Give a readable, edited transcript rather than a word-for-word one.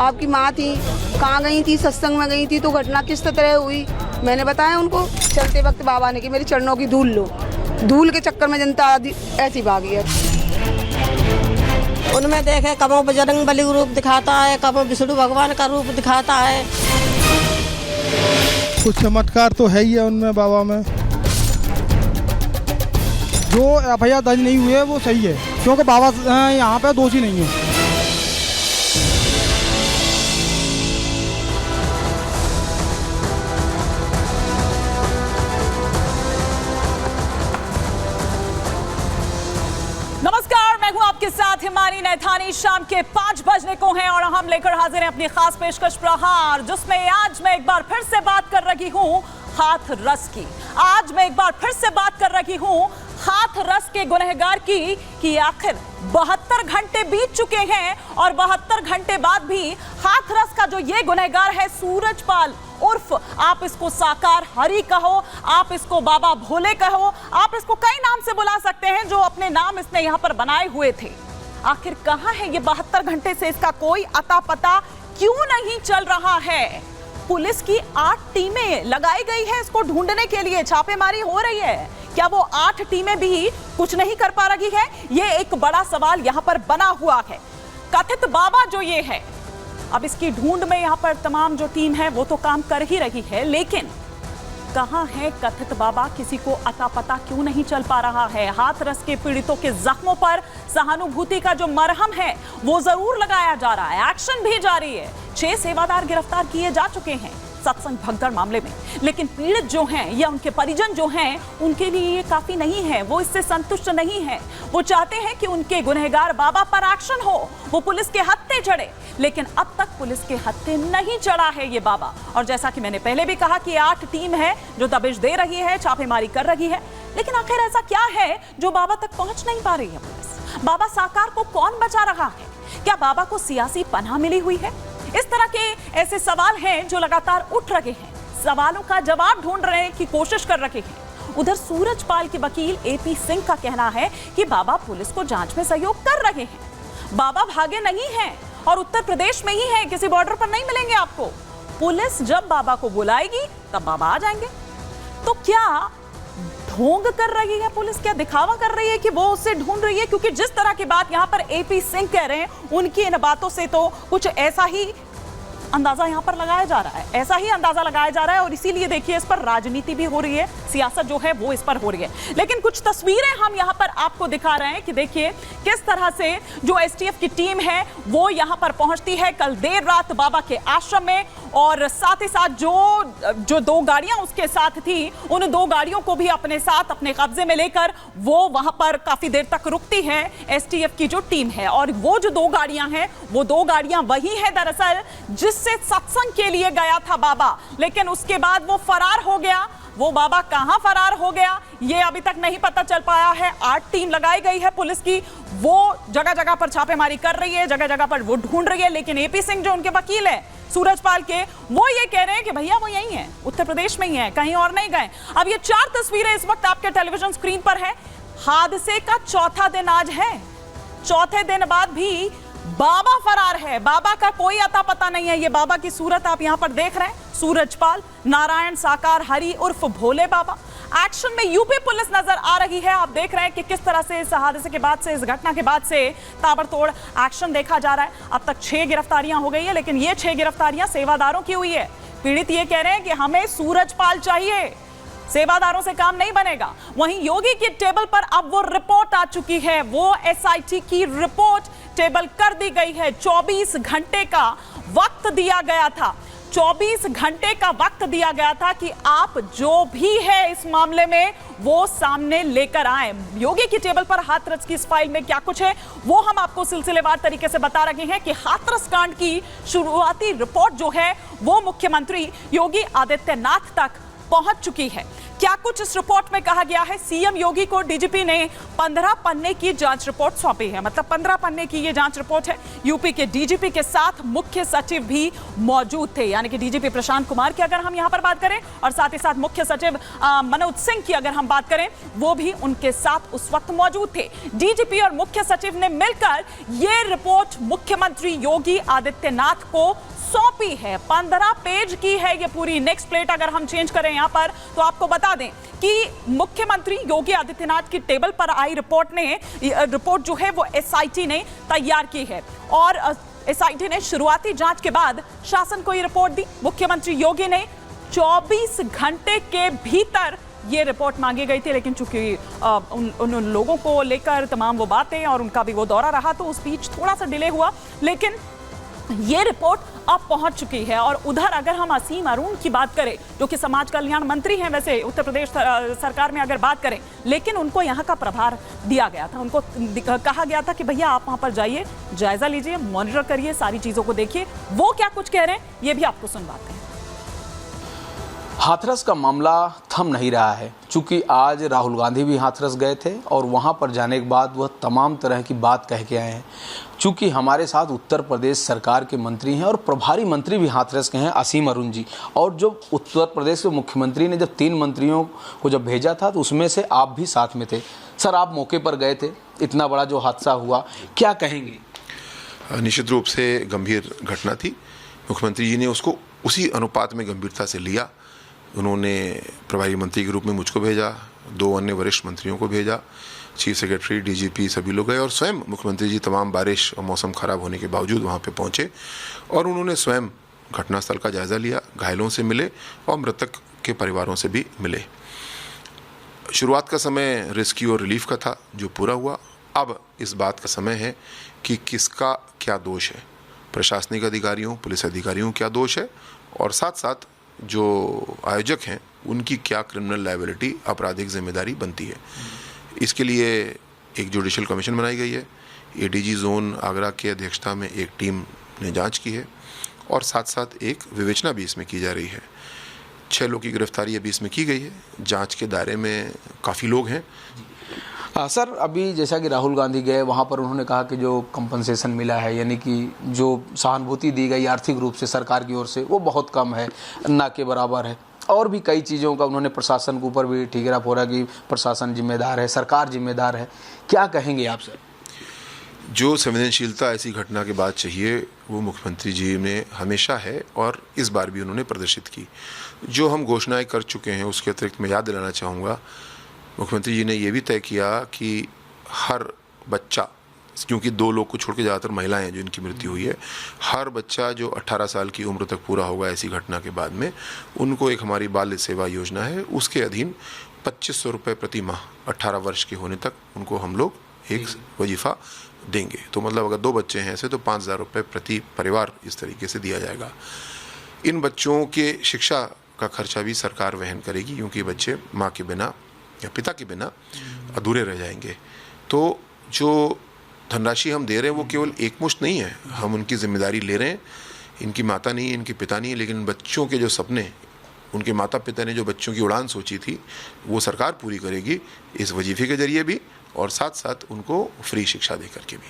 आपकी माँ थी, कहाँ गई थी, सत्संग में गई थी, तो घटना किस तरह हुई मैंने बताया उनको। चलते वक्त बाबा ने कि मेरे चरणों की धूल लो, धूल के चक्कर में जनता ऐसी भागी है। उनमें देखे कबो बजरंग बली रूप दिखाता है, कबो विष्णु भगवान का रूप दिखाता है। कुछ चमत्कार तो है ही है उनमें बाबा में। जो एफआईआर दर्ज नहीं हुई है वो सही है, क्योंकि बाबा यहाँ पे दोषी नहीं है। नमस्कार, मैं हूं आपके साथ हिमानी नैथानी। शाम के 5 बजने को हैं और हम लेकर हाजिर हैं अपनी खास पेशकश प्रहार, जिसमें आज मैं एक बार फिर से बात कर रही हूं हाथरस की। आज मैं एक बार फिर से बात कर रही हूं हाथरस के गुनहगार की कि आखिर 72 घंटे बीत चुके हैं और 72 घंटे बाद भी हाथरस का जो ये गुनहगार है सूरजपाल उर्फ, आप इसको साकार हरि कहो, आप इसको बाबा भोले कहो, आप इसको कई नाम से बुला सकते हैं, जो अपने नाम इसने यहाँ पर बनाए हुए थे। आखिर कहाँ है ये 72 घंटे से इसका कोई अता पता क्यों नहीं चल रहा है? पुलिस की 8 टीमें लगाई गई है इसको ढूंढने के लिए, छापेमारी हो रही है। क्या वो 8 टीमें भी कुछ नहीं कर पा रही है? ये एक बड़ा सवाल यहाँ पर बना हुआ है। कथित बाबा जो ये है, अब इसकी ढूंढ में यहाँ पर तमाम जो टीम है वो तो काम कर ही रही है, लेकिन कहां है कथित बाबा? किसी को अता पता क्यों नहीं चल पा रहा है? हाथरस के पीड़ितों के जख्मों पर सहानुभूति का जो मरहम है वो जरूर लगाया जा रहा है, एक्शन भी जारी है। 6 सेवादार गिरफ्तार किए जा चुके हैं सत्संग भगदड़ मामले में, लेकिन पीड़ित जो हैं या उनके परिजन जो हैं उनके लिए ये काफी नहीं है, वो इससे संतुष्ट नहीं है। वो चाहते हैं कि उनके गुनहगार बाबा पर एक्शन हो, वो पुलिस के हत्थे चढ़े, लेकिन अब तक पुलिस के हत्थे नहीं चढ़ा है ये बाबा। और जैसा कि मैंने पहले भी कहा कि 8 टीम है जो दबिश दे रही है, छापेमारी कर रही है, लेकिन आखिर ऐसा क्या है जो बाबा तक पहुंच नहीं पा रही है पुलिस? बाबा साकार को कौन बचा रहा है? क्या बाबा को सियासी पनाह मिली हुई है? इस तरह के ऐसे सवाल हैं जो लगातार उठ रहे हैं, सवालों का जवाब ढूंढने की कोशिश कर रहे हैं। उधर सूरजपाल के वकील एपी सिंह का कहना है कि बाबा पुलिस को जांच में सहयोग कर रहे हैं, बाबा भागे नहीं हैं और उत्तर प्रदेश में ही है, किसी बॉर्डर पर नहीं मिलेंगे आपको। पुलिस जब बाबा को बुलाएगी तब बाबा आ जाएंगे। तो क्या ढोंग कर रही है पुलिस? क्या दिखावा कर रही है कि वो उसे ढूंढ रही है? क्योंकि जिस तरह की बात यहाँ पर एपी सिंह कह रहे हैं, उनकी इन बातों से तो कुछ ऐसा ही अंदाजा यहाँ पर लगाया जा रहा है, ऐसा ही अंदाजा लगाया जा रहा है। और इसीलिए देखिए इस पर राजनीति भी हो रही है, सियासत जो है वो इस पर हो रही है। लेकिन कुछ तस्वीरें हम यहाँ पर आपको दिखा रहे हैं कि देखिए किस तरह से जो एसटीएफ की टीम है वो यहाँ पर पहुंचती है कल देर रात बाबा के आश्रम में, और साथ ही साथ जो 2 गाड़ियां उसके साथ थी, उन 2 गाड़ियों को भी अपने साथ अपने कब्जे में लेकर वो वहां पर काफी देर तक रुकती है एसटीएफ की जो टीम है। और वो जो 2 गाड़ियां हैं वो 2 गाड़ियां वही है दरअसल जिससे सत्संग के लिए गया था बाबा, लेकिन उसके बाद वो फरार हो गया। वो बाबा कहां फरार हो गया ये अभी तक नहीं पता चल पाया है। 8 टीम लगाई गई है पुलिस की, वो जगह जगह पर छापेमारी कर रही है, जगह जगह पर वो ढूंढ रही है, लेकिन एपी सिंह जो उनके वकील है सूरजपाल के, वो ये कह रहे हैं कि भैया वो यही है, उत्तर प्रदेश में ही है, कहीं और नहीं गए। अब ये 4 तस्वीरें इस वक्त आपके टेलीविजन स्क्रीन पर है। हादसे का 4था दिन आज है, 4थे दिन बाद भी बाबा फरार है, बाबा का कोई अता पता नहीं है। ये बाबा की सूरत आप यहां पर देख रहे हैं, सूरजपाल नारायण साकार हरि उर्फ भोले बाबा। एक्शन में यूपी पुलिस नजर आ रही है। आप देख रहे हैं कि किस तरह से इस हादसे के बाद से, इस घटना के बाद से ताबड़तोड़ एक्शन देखा जा रहा है। अब तक 6 गिरफ्तारियां हो गई है, लेकिन ये 6 गिरफ्तारियां सेवादारों की हुई है। पीड़ित ये कह रहे हैं कि हमें सूरजपाल चाहिए, सेवादारों से काम नहीं बनेगा। वहीं योगी की टेबल पर अब वो रिपोर्ट आ चुकी है, वो एसआईटी की रिपोर्ट टेबल कर दी गई है। 24 घंटे का वक्त दिया गया था, 24 घंटे का वक्त दिया गया था कि आप जो भी है इस मामले में वो सामने लेकर आए। योगी की टेबल पर हाथरस की इस फाइल में क्या कुछ है वो हम आपको सिलसिलेवार तरीके से बता रहे हैं कि हाथरस कांड की शुरुआती रिपोर्ट जो है वो मुख्यमंत्री योगी आदित्यनाथ तक पहुंच चुकी है। क्या कुछ इस रिपोर्ट में कहा गया है? सीएम योगी को डीजीपी ने 15 पन्ने की जांच रिपोर्ट सौंपी है। मतलब 15 पन्ने की ये जांच रिपोर्ट है। यूपी के डीजीपी के साथ मुख्य सचिव भी मौजूद थे, यानी कि डीजीपी प्रशांत कुमार की अगर हम यहां पर बात करें, और साथ ही साथ मुख्य सचिव मनोज सिंह की अगर हम बात करें, वो भी उनके साथ उस वक्त मौजूद थे। डीजीपी और मुख्य सचिव ने मिलकर ये रिपोर्ट मुख्यमंत्री योगी आदित्यनाथ को सौंपी है। 15 पेज की है ये पूरी। नेक्स्ट प्लेट अगर हम चेंज करें यहां पर, तो आपको बता दें कि मुख्यमंत्री योगी आदित्यनाथ की टेबल पर आई रिपोर्ट जो है वो एसआईटी ने तैयार की है, और एसआईटी ने शुरुआती जांच के बाद शासन को ये रिपोर्ट दी। मुख्यमंत्री योगी ने 24 घंटे के भीतर ये रिपोर्ट मांगी गई थी, लेकिन चूंकि उन लोगों को लेकर तमाम वो बातें और उनका भी वो दौरा रहा, तो उस बीच थोड़ा सा डिले हुआ, लेकिन ये रिपोर्ट अब पहुंच चुकी है। और उधर अगर हम असीम अरुण की बात करें, जो कि समाज कल्याण मंत्री हैं वैसे उत्तर प्रदेश सरकार में अगर बात करें, लेकिन उनको यहाँ का प्रभार दिया गया था। उनको कहा गया था कि भैया आप वहां पर जाइए, जायजा लीजिए, मॉनिटर करिए, सारी चीजों को देखिए। वो क्या कुछ कह रहे हैं ये भी आपको सुनवाते हैं। हाथरस का मामला थम नहीं रहा है, चूंकि आज राहुल गांधी भी हाथरस गए थे और वहां पर जाने के बाद वह तमाम तरह की बात कह के आए हैं। चूंकि हमारे साथ उत्तर प्रदेश सरकार के मंत्री हैं और प्रभारी मंत्री भी हाथरस के हैं, असीम अरुण जी। और जो उत्तर प्रदेश के मुख्यमंत्री ने जब 3 मंत्रियों को जब भेजा था, तो उसमें से आप भी साथ में थे। सर, आप मौके पर गए थे, इतना बड़ा जो हादसा हुआ, क्या कहेंगे? निश्चित रूप से गंभीर घटना थी। मुख्यमंत्री जी ने उसको उसी अनुपात में गंभीरता से लिया। उन्होंने प्रभारी मंत्री के रूप में मुझको भेजा, 2 अन्य वरिष्ठ मंत्रियों को भेजा, चीफ सेक्रेटरी, डीजीपी सभी लोग गए, और स्वयं मुख्यमंत्री जी तमाम बारिश और मौसम खराब होने के बावजूद वहां पे पहुंचे, और उन्होंने स्वयं घटनास्थल का जायजा लिया, घायलों से मिले और मृतक के परिवारों से भी मिले। शुरुआत का समय रेस्क्यू और रिलीफ का था, जो पूरा हुआ। अब इस बात का समय है कि किसका क्या दोष है, प्रशासनिक अधिकारियों, पुलिस अधिकारियों क्या दोष है, और साथ साथ जो आयोजक हैं उनकी क्या क्रिमिनल लायबिलिटी, आपराधिक जिम्मेदारी बनती है। इसके लिए एक जुडिशियल कमीशन बनाई गई है। एडीजी जोन आगरा की अध्यक्षता में एक टीम ने जांच की है, और साथ साथ एक विवेचना भी इसमें की जा रही है। 6 लोगों की गिरफ्तारी अभी इसमें की गई है। जांच के दायरे में काफ़ी लोग हैं। सर, अभी जैसा कि राहुल गांधी गए, वहाँ पर उन्होंने कहा कि जो कंपनसेशन मिला है, यानी कि जो सहानुभूति दी गई आर्थिक रूप से सरकार की ओर से, वो बहुत कम है, ना के बराबर है। और भी कई चीज़ों का उन्होंने प्रशासन के ऊपर भी ठीकरा फोड़ा कि प्रशासन जिम्मेदार है, सरकार जिम्मेदार है। क्या कहेंगे आप सर? जो संवेदनशीलता ऐसी घटना के बाद चाहिए, वो मुख्यमंत्री जी ने हमेशा है, और इस बार भी उन्होंने प्रदर्शित की। जो हम घोषणाएं कर चुके हैं, उसके अतिरिक्त मैं याद दिलाना चाहूँगा, मुख्यमंत्री जी ने ये भी तय किया कि हर बच्चा, क्योंकि 2 लोग को छोड़ के ज़्यादातर महिलाएं हैं जो इनकी मृत्यु हुई है, हर बच्चा जो 18 साल की उम्र तक पूरा होगा ऐसी घटना के बाद में, उनको एक हमारी बाल सेवा योजना है, उसके अधीन 2500 रुपये प्रति माह 18 वर्ष के होने तक उनको हम लोग एक वजीफ़ा देंगे। तो मतलब अगर 2 बच्चे हैं ऐसे, तो 5000 रुपये प्रति परिवार इस तरीके से दिया जाएगा। इन बच्चों के शिक्षा का खर्चा भी सरकार वहन करेगी, क्योंकि बच्चे माँ के बिना या पिता के बिना अधूरे रह जाएंगे। तो जो धनराशि हम दे रहे हैं वो केवल एकमुश्त नहीं है, हम उनकी जिम्मेदारी ले रहे हैं। इनकी माता नहीं है, इनके पिता नहीं है, लेकिन बच्चों के जो सपने, उनके माता पिता ने जो बच्चों की उड़ान सोची थी, वो सरकार पूरी करेगी, इस वजीफे के जरिए भी और साथ साथ उनको फ्री शिक्षा दे करके भी।